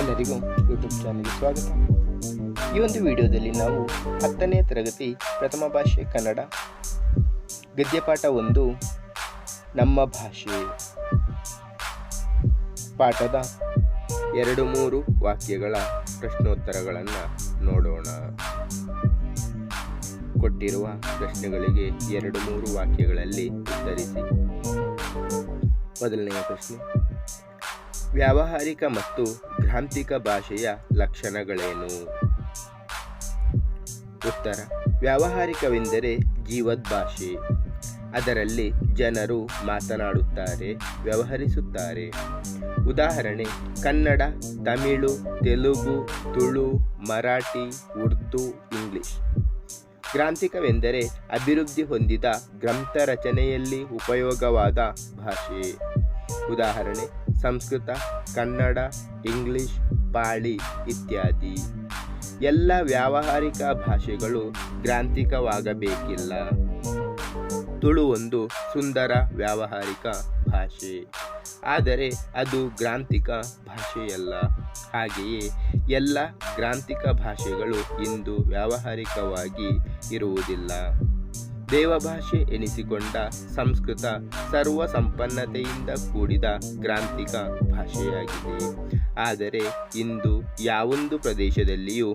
ಎಲ್ಲರಿಗೂ ಯೂಟ್ಯೂಬ್ ಚಾನಲ್ಗೆ ಸ್ವಾಗತ. ಈ ಒಂದು ವಿಡಿಯೋದಲ್ಲಿ ನಾವು 10ನೇ ತರಗತಿ ಪ್ರಥಮ ಭಾಷೆ ಕನ್ನಡ ಗದ್ಯಪಾಠ 1 ನಮ್ಮ ಭಾಷೆ ಪಾಠದ 2-3 ವಾಕ್ಯಗಳ ಪ್ರಶ್ನೋತ್ತರಗಳನ್ನು ನೋಡೋಣ. ಕೊಟ್ಟಿರುವ ಪ್ರಶ್ನೆಗಳಿಗೆ 2-3 ವಾಕ್ಯಗಳಲ್ಲಿ ಉತ್ತರಿಸಿ. ಮೊದಲನೆಯ ಪ್ರಶ್ನೆ, ವ್ಯಾವಹಾರಿಕ ಮತ್ತು ಗ್ರಾಂಥಿಕ ಭಾಷೆಯ ಲಕ್ಷಣಗಳೇನು? ಉತ್ತರ: ವ್ಯಾವಹಾರಿಕವೆಂದರೆ ಜೀವದ್ ಭಾಷೆ. ಅದರಲ್ಲಿ ಜನರು ಮಾತನಾಡುತ್ತಾರೆ, ವ್ಯವಹರಿಸುತ್ತಾರೆ. ಉದಾಹರಣೆ: ಕನ್ನಡ, ತಮಿಳು, ತೆಲುಗು, ತುಳು, ಮರಾಠಿ, ಉರ್ದು, ಇಂಗ್ಲಿಷ್. ಗ್ರಾಂಥಿಕವೆಂದರೆ ಅಭಿವೃದ್ಧಿ ಹೊಂದಿದ ಗ್ರಂಥ ರಚನೆಯಲ್ಲಿ ಉಪಯೋಗವಾದ ಭಾಷೆ. ಉದಾಹರಣೆ: ಸಂಸ್ಕೃತ, ಕನ್ನಡ, ಇಂಗ್ಲಿಷ್, ಪಾಳಿ ಇತ್ಯಾದಿ. ಎಲ್ಲ ವ್ಯಾವಹಾರಿಕ ಭಾಷೆಗಳು ಗ್ರಾಂಥಿಕವಾಗಬೇಕಿಲ್ಲ. ತುಳು ಒಂದು ಸುಂದರ ವ್ಯಾವಹಾರಿಕ ಭಾಷೆ, ಆದರೆ ಅದು ಗ್ರಾಂಥಿಕ ಭಾಷೆಯಲ್ಲ. ಹಾಗೆಯೇ ಎಲ್ಲ ಗ್ರಾಂಥಿಕ ಭಾಷೆಗಳು ಇಂದು ವ್ಯಾವಹಾರಿಕವಾಗಿ ಇರುವುದಿಲ್ಲ. ದೇವಭಾಷೆ ಎನಿಸಿಕೊಂಡ ಸಂಸ್ಕೃತ ಸರ್ವ ಸಂಪನ್ನತೆಯಿಂದ ಕೂಡಿದ ಗ್ರಾಂಥಿಕ ಭಾಷೆಯಾಗಿದೆ. ಆದರೆ ಇಂದು ಯಾವೊಂದು ಪ್ರದೇಶದಲ್ಲಿಯೂ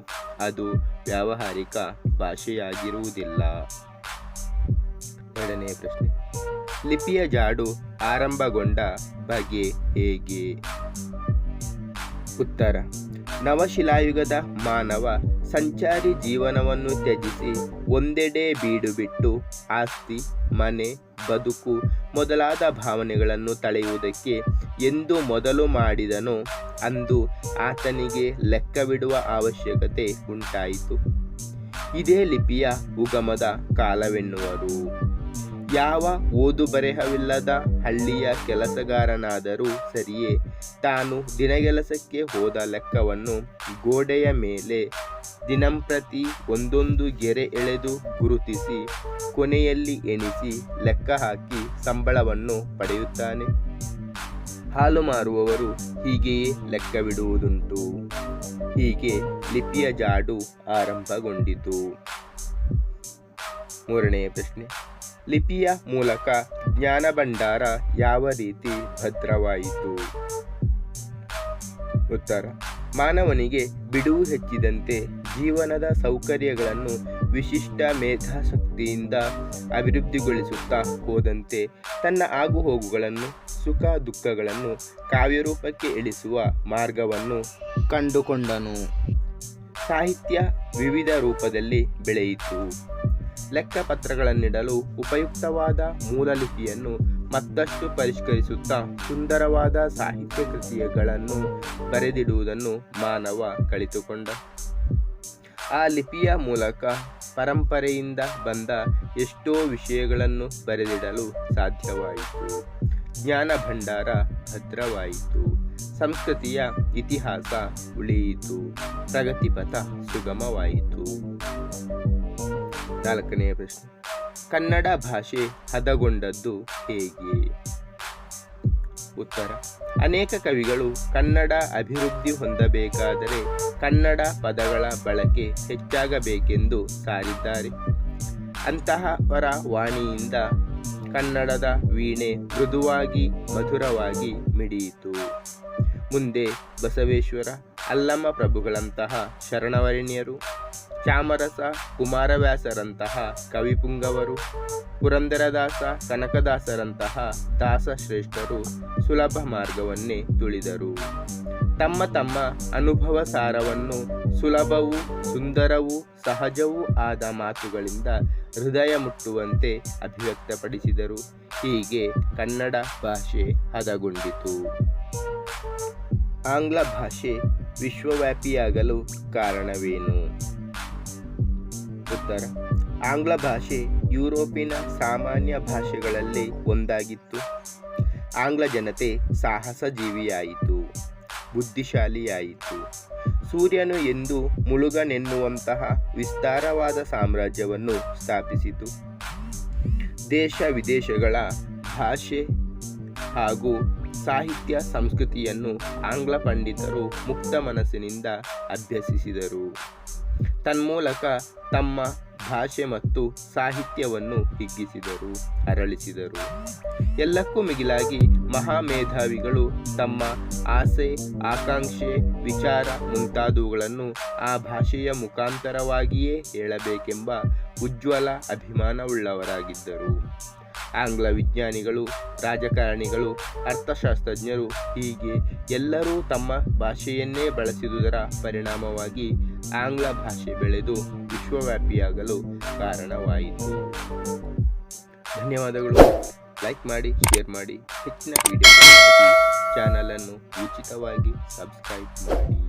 ಅದು ವ್ಯಾವಹಾರಿಕ ಭಾಷೆಯಾಗಿರುವುದಿಲ್ಲ. ಎರಡನೆಯ ಪ್ರಶ್ನೆ, ಲಿಪಿಯ ಜಾಡು ಆರಂಭಗೊಂಡ ಬಗೆ ಹೇಗೆ? ಉತ್ತರ: ನವಶಿಲಾಯುಗದ ಮಾನವ ಸಂಚಾರಿ ಜೀವನವನ್ನು ತ್ಯಜಿಸಿ ಒಂದೆಡೆ ಬೀಡು ಬಿಟ್ಟು ಆಸ್ತಿ, ಮನೆ, ಬದುಕು ಮೊದಲಾದ ಭಾವನೆಗಳನ್ನು ತಳೆಯುವುದಕ್ಕೆ ಎಂದು ಮೊದಲು ಮಾಡಿದನೋ ಅಂದು ಆತನಿಗೆ ಲೆಕ್ಕವಿಡುವ ಅವಶ್ಯಕತೆ ಉಂಟಾಯಿತು. ಇದೇ ಲಿಪಿಯ ಉಗಮದ ಕಾಲವೆನ್ನುವರು. ಯಾವ ಓದು ಬರೆಹವಿಲ್ಲದ ಹಳ್ಳಿಯ ಕೆಲಸಗಾರನಾದರೂ ಸರಿಯೇ, ತಾನು ದಿನಗೆಲಸಕ್ಕೆ ಹೋದ ಲೆಕ್ಕವನ್ನು ಗೋಡೆಯ ಮೇಲೆ ದಿನಂಪ್ರತಿ ಒಂದೊಂದು ಗೆರೆ ಎಳೆದು ಗುರುತಿಸಿ ಕೊನೆಯಲ್ಲಿ ಎಣಿಸಿ ಲೆಕ್ಕ ಹಾಕಿ ಸಂಬಳವನ್ನು ಪಡೆಯುತ್ತಾನೆ. ಹಾಲು ಮಾರುವವರು ಹೀಗೆಯೇ ಲೆಕ್ಕವಿಡುವುದುಂಟು. ಹೀಗೆ ಲಿಪಿಯ ಜಾಡು ಆರಂಭಗೊಂಡಿತು. ಮೂರನೆಯ ಪ್ರಶ್ನೆ, ಲಿಪಿಯ ಮೂಲಕ ಜ್ಞಾನ ಭಂಡಾರ ಯಾವ ರೀತಿ ಭದ್ರವಾಯಿತು? ಉತ್ತರ: ಮಾನವನಿಗೆ ಬಿಡುವು ಹೆಚ್ಚಿದಂತೆ ಜೀವನದ ಸೌಕರ್ಯಗಳನ್ನು ವಿಶಿಷ್ಟ ಮೇಧಾಶಕ್ತಿಯಿಂದ ಅಭಿವೃದ್ಧಿಗೊಳಿಸುತ್ತಾ ಹೋದಂತೆ ತನ್ನ ಆಗುಹೋಗುಗಳನ್ನು, ಸುಖ ದುಃಖಗಳನ್ನು ಕಾವ್ಯರೂಪಕ್ಕೆ ಇಳಿಸುವ ಮಾರ್ಗವನ್ನು ಕಂಡುಕೊಂಡನು. ಸಾಹಿತ್ಯ ವಿವಿಧ ರೂಪದಲ್ಲಿ ಬೆಳೆಯಿತು. ಲೆಕ್ಕಪತ್ರಗಳನ್ನಿಡಲು ಉಪಯುಕ್ತವಾದ ಮೂಲಲಿಪಿಯನ್ನು ಮತ್ತಷ್ಟು ಪರಿಷ್ಕರಿಸುತ್ತಾ ಸುಂದರವಾದ ಸಾಹಿತ್ಯ ಕೃತಿಗಳನ್ನು ಬರೆದಿಡುವುದನ್ನು ಮಾನವ ಕಲಿತುಕೊಂಡ. ಆ ಲಿಪಿಯ ಮೂಲಕ ಪರಂಪರೆಯಿಂದ ಬಂದ ಎಷ್ಟೋ ವಿಷಯಗಳನ್ನು ಬರೆದಿಡಲು ಸಾಧ್ಯವಾಯಿತು. ಜ್ಞಾನ ಭಂಡಾರ ಭದ್ರವಾಯಿತು. ಸಂಸ್ಕೃತಿಯ ಇತಿಹಾಸ ಉಳಿಯಿತು. ಪ್ರಗತಿಪಥ ಸುಗಮವಾಯಿತು. ನಾಲ್ಕನೆಯ ಪ್ರಶ್ನೆ, ಕನ್ನಡ ಭಾಷೆ ಹದಗೊಂಡದ್ದು ಹೇಗೆ? ಉತ್ತರ: ಅನೇಕ ಕವಿಗಳು ಕನ್ನಡ ಅಭಿವೃದ್ಧಿ ಹೊಂದಬೇಕಾದರೆ ಕನ್ನಡ ಪದಗಳ ಬಳಕೆ ಹೆಚ್ಚಾಗಬೇಕೆಂದು ಸಾರಿದ್ದಾರೆ. ಅಂತಹವರ ವಾಣಿಯಿಂದ ಕನ್ನಡದ ವೀಣೆ ಮೃದುವಾಗಿ ಮಧುರವಾಗಿ ಮಿಡಿಯಿತು. ಮುಂದೆ ಬಸವೇಶ್ವರ, ಅಲ್ಲಮ ಪ್ರಭುಗಳಂತಹ ಶರಣವರೇಣ್ಯರು, ಚಾಮರಸ ಕುಮಾರವ್ಯಾಸರಂತಹ ಕವಿಪುಂಗವರು, ಪುರಂದರದಾಸ ಕನಕದಾಸರಂತಹ ದಾಸಶ್ರೇಷ್ಠರು ಸುಲಭ ಮಾರ್ಗವನ್ನೇ ತುಳಿದರು. ತಮ್ಮ ತಮ್ಮ ಅನುಭವ ಸಾರವನ್ನು ಸುಲಭವೂ ಸುಂದರವೂ ಸಹಜವೂ ಆದ ಮಾತುಗಳಿಂದ ಹೃದಯ ಮುಟ್ಟುವಂತೆ ಅಭಿವ್ಯಕ್ತಪಡಿಸಿದರು. ಹೀಗೆ ಕನ್ನಡ ಭಾಷೆ ಹದಗೊಂಡಿತು. ಆಂಗ್ಲ ಭಾಷೆ ವಿಶ್ವವ್ಯಾಪಿಯಾಗಲು ಕಾರಣವೇನು? ಉತ್ತರ: ಆಂಗ್ಲ ಭಾಷೆ ಯುರೋಪಿನ ಸಾಮಾನ್ಯ ಭಾಷೆಗಳಲ್ಲಿ ಒಂದಾಗಿತ್ತು. ಆಂಗ್ಲ ಜನತೆ ಸಾಹಸ ಜೀವಿಯಾಯಿತು, ಬುದ್ಧಿಶಾಲಿಯಾಯಿತು. ಸೂರ್ಯನು ಎಂದು ಮುಳುಗನೆನ್ನುವಂತಹ ವಿಸ್ತಾರವಾದ ಸಾಮ್ರಾಜ್ಯವನ್ನು ಸ್ಥಾಪಿಸಿತು. ದೇಶ ವಿದೇಶಗಳ ಭಾಷೆ ಹಾಗೂ ಸಾಹಿತ್ಯ ಸಂಸ್ಕೃತಿಯನ್ನು ಆಂಗ್ಲ ಪಂಡಿತರು ಮುಕ್ತ ಮನಸ್ಸಿನಿಂದ ಅಭ್ಯಸಿಸಿದರು. ತನ್ಮೂಲಕ ತಮ್ಮ ಭಾಷೆ ಮತ್ತು ಸಾಹಿತ್ಯವನ್ನು ಹಿಗ್ಗಿಸಿದರು, ಅರಳಿಸಿದರು. ಎಲ್ಲಕ್ಕೂ ಮಿಗಿಲಾಗಿ ಮಹಾಮೇಧಾವಿಗಳು ತಮ್ಮ ಆಸೆ, ಆಕಾಂಕ್ಷೆ, ವಿಚಾರ ಮುಂತಾದವುಗಳನ್ನು ಆ ಭಾಷೆಯ ಮುಖಾಂತರವಾಗಿಯೇ ಹೇಳಬೇಕೆಂಬ ಉಜ್ವಲ ಅಭಿಮಾನವುಳ್ಳವರಾಗಿದ್ದರು. ಆಂಗ್ಲ ವಿಜ್ಞಾನಿಗಳು, ರಾಜಕಾರಣಿಗಳು, ಅರ್ಥಶಾಸ್ತ್ರಜ್ಞರು ಹೀಗೆ ಎಲ್ಲರೂ ತಮ್ಮ ಭಾಷೆಯನ್ನೇ ಬಳಸಿದುದರ ಪರಿಣಾಮವಾಗಿ ಆಂಗ್ಲ ಭಾಷೆ ಬೆಳೆದು ವಿಶ್ವವ್ಯಾಪಿಯಾಗಲು ಕಾರಣವಾಯಿತು. ಧನ್ಯವಾದಗಳು. ಲೈಕ್ ಮಾಡಿ, ಶೇರ್ ಮಾಡಿ. ಹೆಚ್ಚಿನ ವಿಡಿಯೋಗಳಿಗಾಗಿ ಚಾನಲನ್ನು ಉಚಿತವಾಗಿ ಸಬ್ಸ್ಕ್ರೈಬ್ ಮಾಡಿ.